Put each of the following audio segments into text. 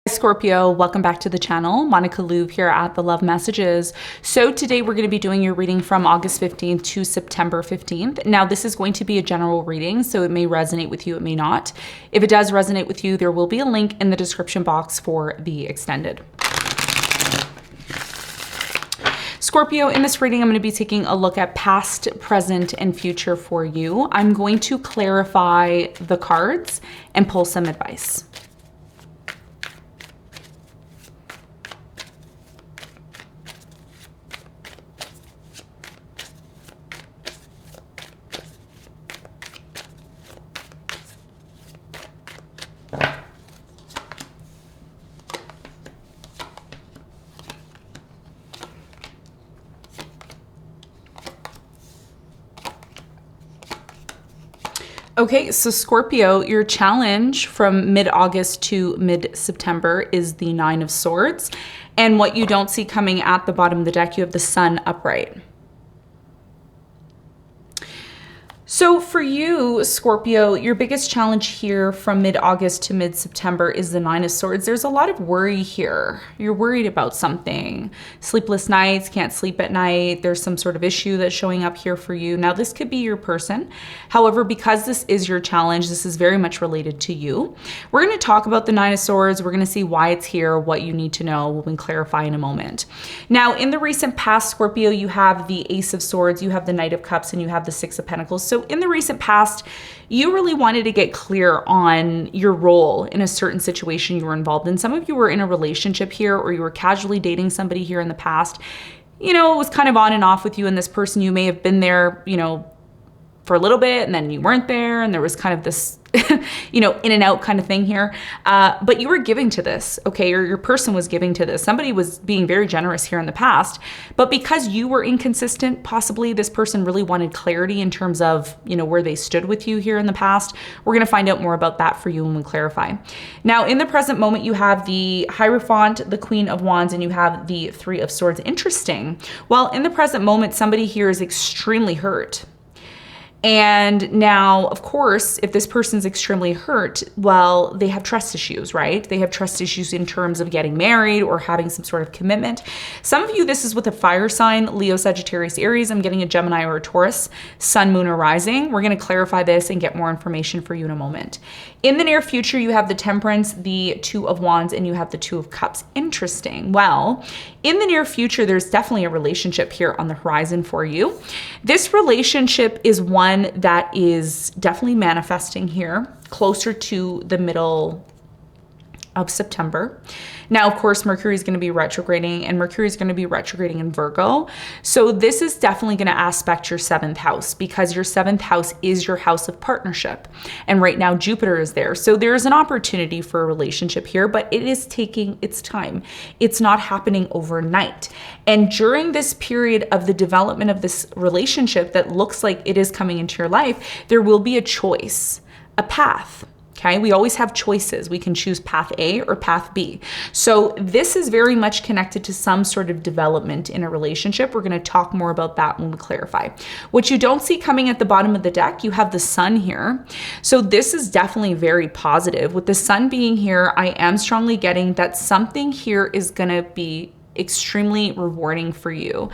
Scorpio, welcome back to the channel. Monica LUVE here at the Love Messages. So today we're going to be doing your reading from August 15th to September 15th. Now this is going to be a general reading, so it may resonate with you, it may not. If it does resonate with you, there will be a link in the description box for the extended. Scorpio, in this reading, I'm going to be taking a look at past, present, and future for you. I'm going to clarify the cards and pull some advice. Okay, so Scorpio, your challenge from mid-August to mid-September is the Nine of Swords. And what you don't see coming at the bottom of the deck, you have the Sun upright. So for you, Scorpio, your biggest challenge here from mid-August to mid-September is the Nine of Swords. There's a lot of worry here. You're worried about something. Sleepless nights, can't sleep at night. There's some sort of issue that's showing up here for you. Now, this could be your person. However, because this is your challenge, this is very much related to you. We're going to talk about the Nine of Swords. We're going to see why it's here, what you need to know. We'll clarify in a moment. Now, in the recent past, Scorpio, you have the Ace of Swords, you have the Knight of Cups, and you have the Six of Pentacles. So in the recent past, you really wanted to get clear on your role in a certain situation you were involved in. Some of you were in a relationship here, or you were casually dating somebody here in the past. You know, it was kind of on and off with you and this person. You may have been there, you know, for a little bit, and then you weren't there, and there was kind of this, you know, in and out kind of thing here. But you were giving to this, okay? Or your person was giving to this. Somebody was being very generous here in the past, but because you were inconsistent, possibly this person really wanted clarity in terms of, you know, where they stood with you here in the past. We're going to find out more about that for you when we clarify. Now, in the present moment, you have the Hierophant, the Queen of Wands, and you have the Three of Swords. Interesting. Well, in the present moment, somebody here is extremely hurt. And now, of course, if this person's extremely hurt, well, they have trust issues, right? They have trust issues in terms of getting married or having some sort of commitment. Some of you, this is with a fire sign, Leo, Sagittarius, Aries. I'm getting a Gemini or a Taurus, Sun, Moon, or Rising. We're going to clarify this and get more information for you in a moment. In the near future, you have the Temperance, the Two of Wands, and you have the Two of Cups. Interesting. Well, in the near future, there's definitely a relationship here on the horizon for you. This relationship is one that is definitely manifesting here closer to the middle of September. Now, of course, Mercury is going to be retrograding, and Mercury is going to be retrograding in Virgo. So this is definitely going to aspect your seventh house, because your seventh house is your house of partnership. And right now Jupiter is there. So there's an opportunity for a relationship here, but it is taking its time. It's not happening overnight. And during this period of the development of this relationship that looks like it is coming into your life, there will be a choice, a path. Okay, we always have choices. We can choose path A or path B. So this is very much connected to some sort of development in a relationship. We're going to talk more about that when we clarify. What you don't see coming at the bottom of the deck, you have the Sun here. So this is definitely very positive. With the Sun being here, I am strongly getting that something here is going to be extremely rewarding for you.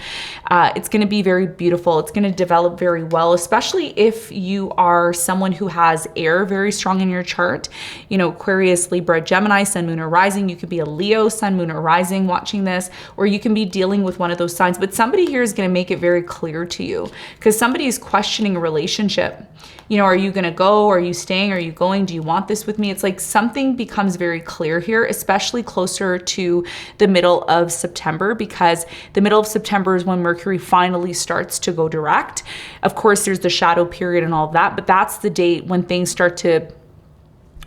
It's going to be very beautiful. It's going to develop very well, especially if you are someone who has air very strong in your chart. You know, Aquarius, Libra, Gemini, Sun, Moon, or Rising. You could be a Leo, Sun, Moon, or Rising watching this, or you can be dealing with one of those signs. But somebody here is going to make it very clear to you, because somebody is questioning a relationship. You know, are you going to go? Are you staying? Are you going? Do you want this with me? It's like something becomes very clear here, especially closer to the middle of September, because the middle of September is when Mercury finally starts to go direct. Of course, there's the shadow period and all of that, but that's the date when things start to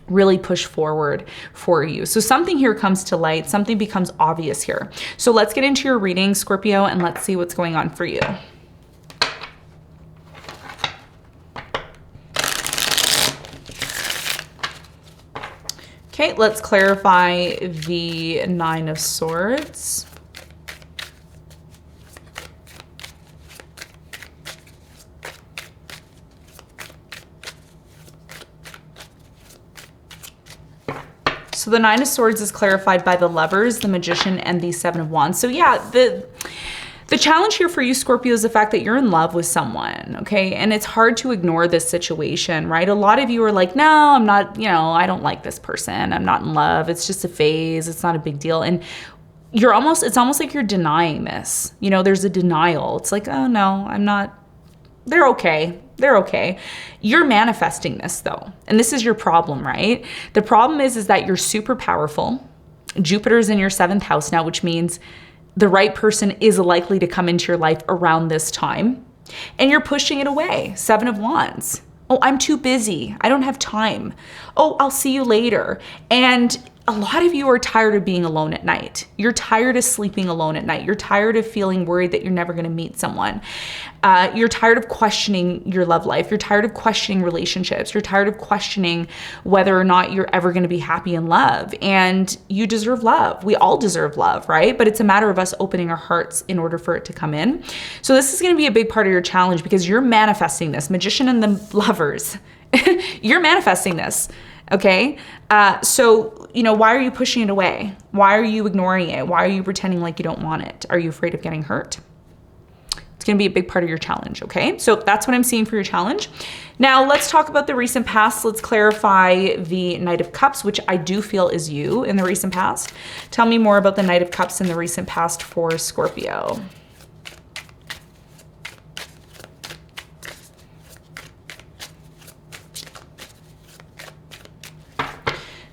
really push forward for you. So something here comes to light, something becomes obvious here. So let's get into your reading, Scorpio, and let's see what's going on for you. Okay, let's clarify the Nine of Swords. So the Nine of Swords is clarified by the Lovers, the Magician, and the Seven of Wands. So yeah, the challenge here for you, Scorpio, is the fact that you're in love with someone, okay? And it's hard to ignore this situation, right? A lot of you are like, no, I'm not, I don't like this person. I'm not in love. It's just a phase. It's not a big deal. And it's almost like you're denying this. There's a denial. It's like, oh no, I'm not, they're okay. They're okay. You're manifesting this though. And this is your problem, right? The problem is that you're super powerful. Jupiter's in your 7th house now, which means the right person is likely to come into your life around this time. And you're pushing it away. 7 of Wands. Oh, I'm too busy. I don't have time. Oh, I'll see you later. And a lot of you are tired of being alone at night. You're tired of sleeping alone at night. You're tired of feeling worried that you're never going to meet someone. You're tired of questioning your love life. You're tired of questioning relationships. You're tired of questioning whether or not you're ever going to be happy in love. And you deserve love. We all deserve love, right? But it's a matter of us opening our hearts in order for it to come in. So this is going to be a big part of your challenge because you're manifesting this. Magician and the Lovers. You're manifesting this. Okay. So, why are you pushing it away? Why are you ignoring it? Why are you pretending like you don't want it? Are you afraid of getting hurt? It's going to be a big part of your challenge. Okay. So that's what I'm seeing for your challenge. Now let's talk about the recent past. Let's clarify the Knight of Cups, which I do feel is you in the recent past. Tell me more about the Knight of Cups in the recent past for Scorpio.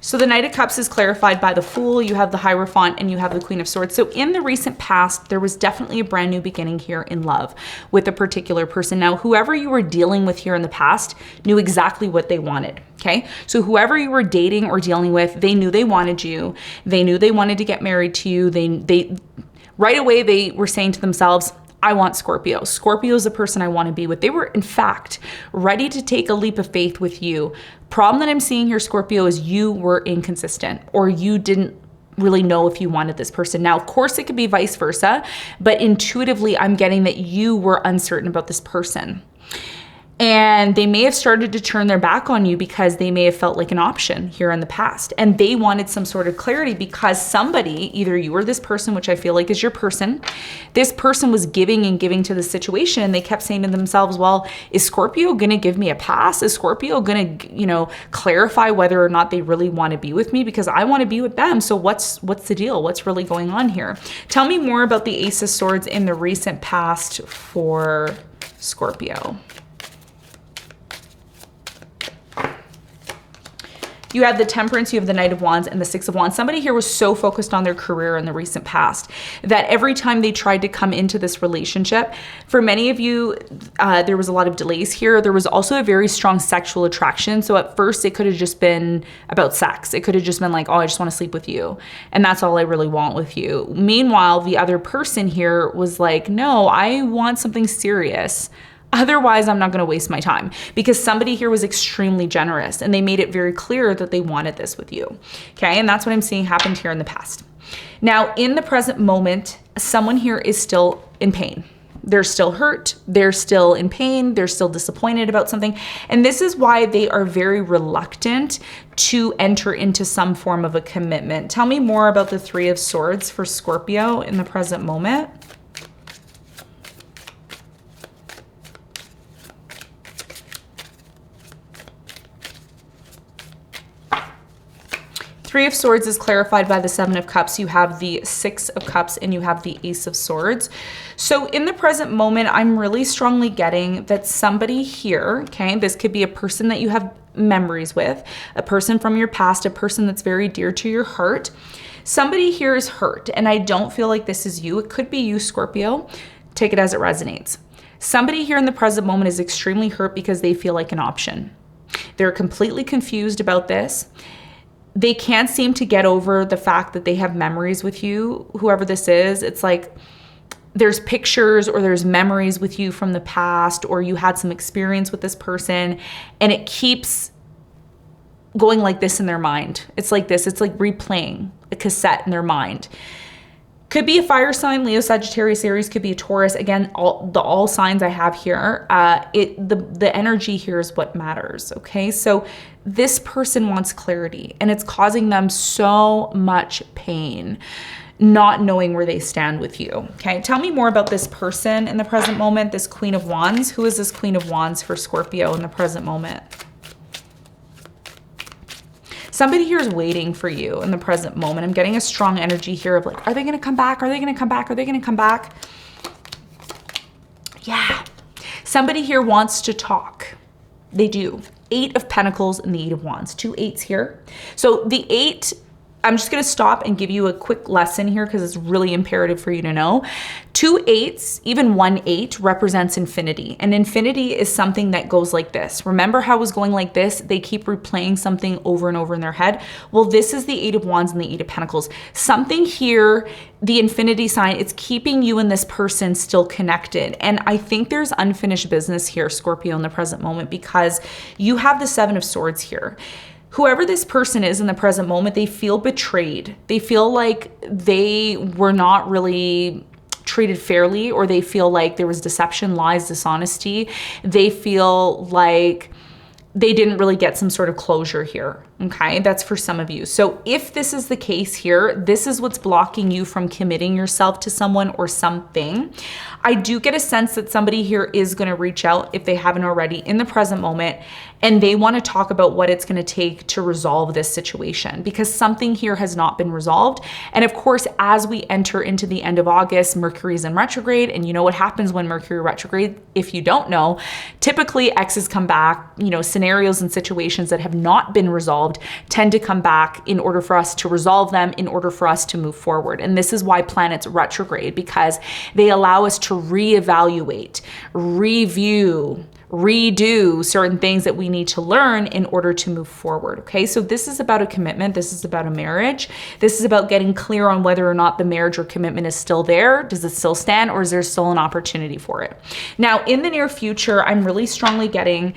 So the Knight of Cups is clarified by the Fool, you have the Hierophant, and you have the Queen of Swords. So in the recent past, there was definitely a brand new beginning here in love with a particular person. Now, whoever you were dealing with here in the past knew exactly what they wanted, okay? So whoever you were dating or dealing with, they knew they wanted you. They knew they wanted to get married to you. They right away, they were saying to themselves, I want Scorpio. Scorpio is the person I want to be with. They were, in fact, ready to take a leap of faith with you. Problem that I'm seeing here, Scorpio, is you were inconsistent or you didn't really know if you wanted this person. Now, of course, it could be vice versa, but intuitively, I'm getting that you were uncertain about this person. And they may have started to turn their back on you because they may have felt like an option here in the past. And they wanted some sort of clarity because somebody, either you or this person, which I feel like is your person, this person was giving and giving to the situation. And they kept saying to themselves, well, is Scorpio going to give me a pass? Is Scorpio going to, clarify whether or not they really want to be with me? Because I want to be with them. So what's the deal? What's really going on here? Tell me more about the Ace of Swords in the recent past for Scorpio. You have the Temperance, you have the Knight of Wands, and the Six of Wands. Somebody here was so focused on their career in the recent past that every time they tried to come into this relationship, for many of you, there was a lot of delays here. There was also a very strong sexual attraction. So at first it could have just been about sex. It could have just been like, oh, I just want to sleep with you. And that's all I really want with you. Meanwhile, the other person here was like, no, I want something serious. Otherwise, I'm not going to waste my time, because somebody here was extremely generous and they made it very clear that they wanted this with you. Okay. And that's what I'm seeing happened here in the past. Now, in the present moment, someone here is still in pain. They're still hurt. They're still in pain. They're still disappointed about something. And this is why they are very reluctant to enter into some form of a commitment. Tell me more about the Three of Swords for Scorpio in the present moment. Three of Swords is clarified by the Seven of Cups. You have the Six of Cups and you have the Ace of Swords. So in the present moment, I'm really strongly getting that somebody here, okay, this could be a person that you have memories with, a person from your past, a person that's very dear to your heart. Somebody here is hurt, and I don't feel like this is you. It could be you, Scorpio. Take it as it resonates. Somebody here in the present moment is extremely hurt because they feel like an option. They're completely confused about this. They can't seem to get over the fact that they have memories with you, whoever this is. It's like there's pictures or there's memories with you from the past, or you had some experience with this person, and it keeps going like this in their mind. It's like this. It's like replaying a cassette in their mind. Could be a fire sign, Leo, Sagittarius, Aries, could be a Taurus. Again, all signs I have here, the energy here is what matters, okay? So this person wants clarity, and it's causing them so much pain, not knowing where they stand with you, okay? Tell me more about this person in the present moment, this Queen of Wands. Who is this Queen of Wands for Scorpio in the present moment? Somebody here is waiting for you in the present moment. I'm getting a strong energy here of like, are they going to come back? Are they going to come back? Are they going to come back? Yeah. Somebody here wants to talk. They do. 8 of Pentacles and the 8 of Wands. 2 8s here. So the 8, I'm just going to stop and give you a quick lesson here because it's really imperative for you to know. 2 8s, even 1 8 represents infinity. And infinity is something that goes like this. Remember how it was going like this? They keep replaying something over and over in their head. Well, this is the 8 of Wands and the 8 of Pentacles. Something here, the infinity sign, it's keeping you and this person still connected. And I think there's unfinished business here, Scorpio, in the present moment, because you have the 7 of Swords here. Whoever this person is in the present moment, they feel betrayed. They feel like they were not really treated fairly, or they feel like there was deception, lies, dishonesty. They feel like they didn't really get some sort of closure here, okay? That's for some of you. So if this is the case here, this is what's blocking you from committing yourself to someone or something. I do get a sense that somebody here is gonna reach out, if they haven't already, in the present moment, and they wanna talk about what it's gonna take to resolve this situation, because something here has not been resolved. And of course, as we enter into the end of August, Mercury's in retrograde, and you know what happens when Mercury retrograde, if you don't know, typically exes come back, you know, scenarios and situations that have not been resolved tend to come back in order for us to resolve them, in order for us to move forward. And this is why planets retrograde, because they allow us to reevaluate, review, redo certain things that we need to learn in order to move forward, okay? So this is about a commitment. This is about a marriage. This is about getting clear on whether or not the marriage or commitment is still there. Does it still stand, or is there still an opportunity for it? Now, in the near future, I'm really strongly getting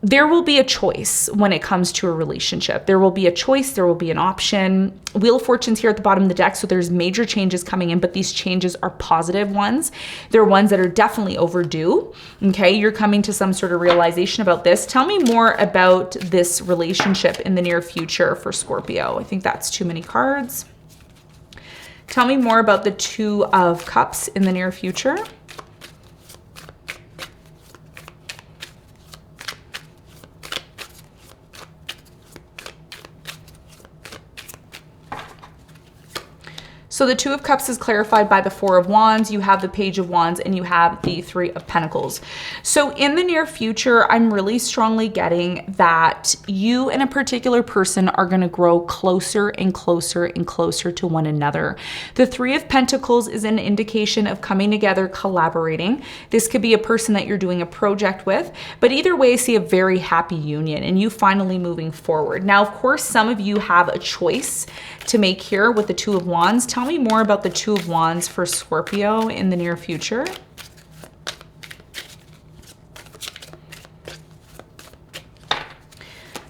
there will be a choice when it comes to a relationship. There will be a choice, there will be an option. Wheel of Fortune's here at the bottom of the deck, so there's major changes coming in, but these changes are positive ones. They're ones that are definitely overdue, okay? You're coming to some sort of realization about this. Tell me more about this relationship in the near future for Scorpio. I think that's too many cards. Tell me more about the 2 of Cups in the near future. So the 2 of Cups is clarified by the 4 of Wands. You have the Page of Wands, and you have the 3 of Pentacles. So in the near future, I'm really strongly getting that you and a particular person are going to grow closer and closer and closer to one another. The 3 of Pentacles is an indication of coming together, collaborating. This could be a person that you're doing a project with, but either way, I see a very happy union and you finally moving forward. Now, of course, some of you have a choice to make here with the 2 of Wands. Tell me more about the 2 of Wands for Scorpio in the near future.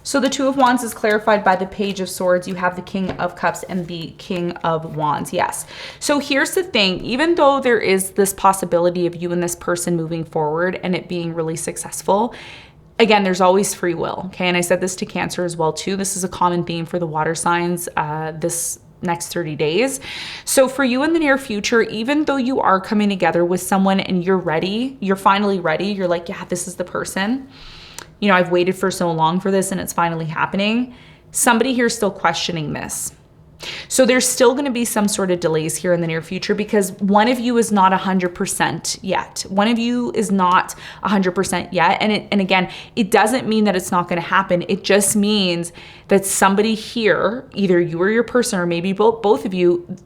So the 2 of Wands is clarified by the Page of Swords. You have the King of Cups and the King of Wands. Yes. So here's the thing. Even though there is this possibility of you and this person moving forward and it being really successful, again, there's always free will, okay? And I said this to Cancer as well too. This is a common theme for the water signs this next 30 days. So for you in the near future, even though you are coming together with someone and you're ready, you're finally ready, you're like, yeah, this is the person. You know, I've waited for so long for this and it's finally happening. Somebody here is still questioning this. So there's still going to be some sort of delays here in the near future because one of you is not 100% yet. One of you is not 100% yet. And again, it doesn't mean that it's not going to happen. It just means that somebody here, either you or your person, or maybe both of you,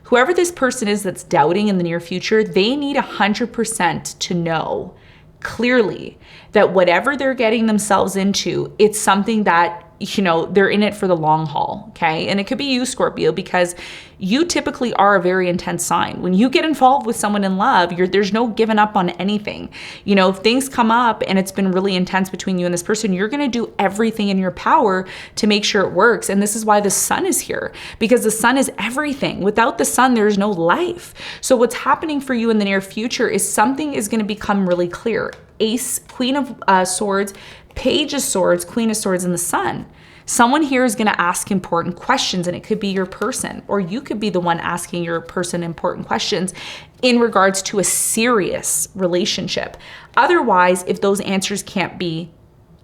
whoever this person is that's doubting in the near future, they need 100% to know clearly that whatever they're getting themselves into, it's something that you know, they're in it for the long haul, okay? And it could be you, Scorpio, because you typically are a very intense sign. When you get involved with someone in love, there's no giving up on anything. You know, if things come up and it's been really intense between you and this person, you're going to do everything in your power to make sure it works. And this is why the sun is here, because the sun is everything. Without the sun, there's no life. So what's happening for you in the near future is something is going to become really clear. Ace, Queen of Swords, Page of Swords, Queen of Swords, and the Sun. Someone here is going to ask important questions, and it could be your person, or you could be the one asking your person important questions in regards to a serious relationship. Otherwise, if those answers can't be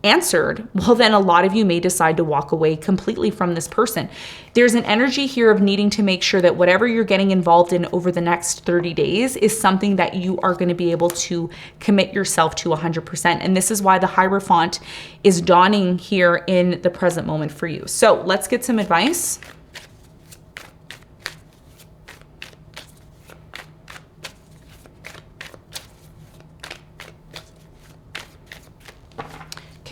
answered, well, then a lot of you may decide to walk away completely from this person. There's an energy here of needing to make sure that whatever you're getting involved in over the next 30 days is something that you are going to be able to commit yourself to 100%. And this is why the Hierophant is dawning here in the present moment for you. So let's get some advice.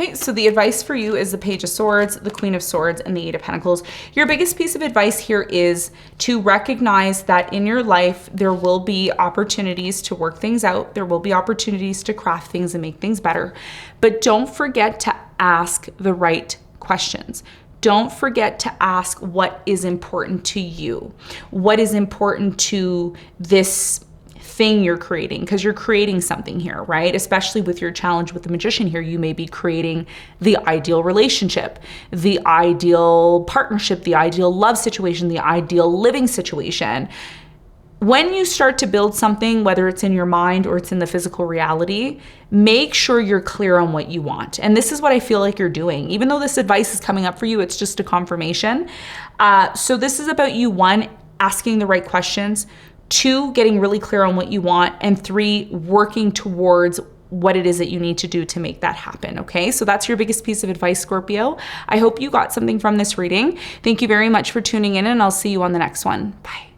Okay, so the advice for you is the Page of Swords, the Queen of Swords, and the Eight of Pentacles. Your biggest piece of advice here is to recognize that in your life, there will be opportunities to work things out. There will be opportunities to craft things and make things better. But don't forget to ask the right questions. Don't forget to ask what is important to you. What is important to this thing you're creating, because you're creating something here, right? Especially with your challenge with the Magician here, you may be creating the ideal relationship, the ideal partnership, the ideal love situation, the ideal living situation. When you start to build something, whether it's in your mind or it's in the physical reality, make sure you're clear on what you want. And this is what I feel like you're doing. Even though this advice is coming up for you, it's just a confirmation. So this is about you, one, asking the right questions, two, getting really clear on what you want, and three, working towards what it is that you need to do to make that happen, okay? So that's your biggest piece of advice, Scorpio. I hope you got something from this reading. Thank you very much for tuning in, and I'll see you on the next one. Bye.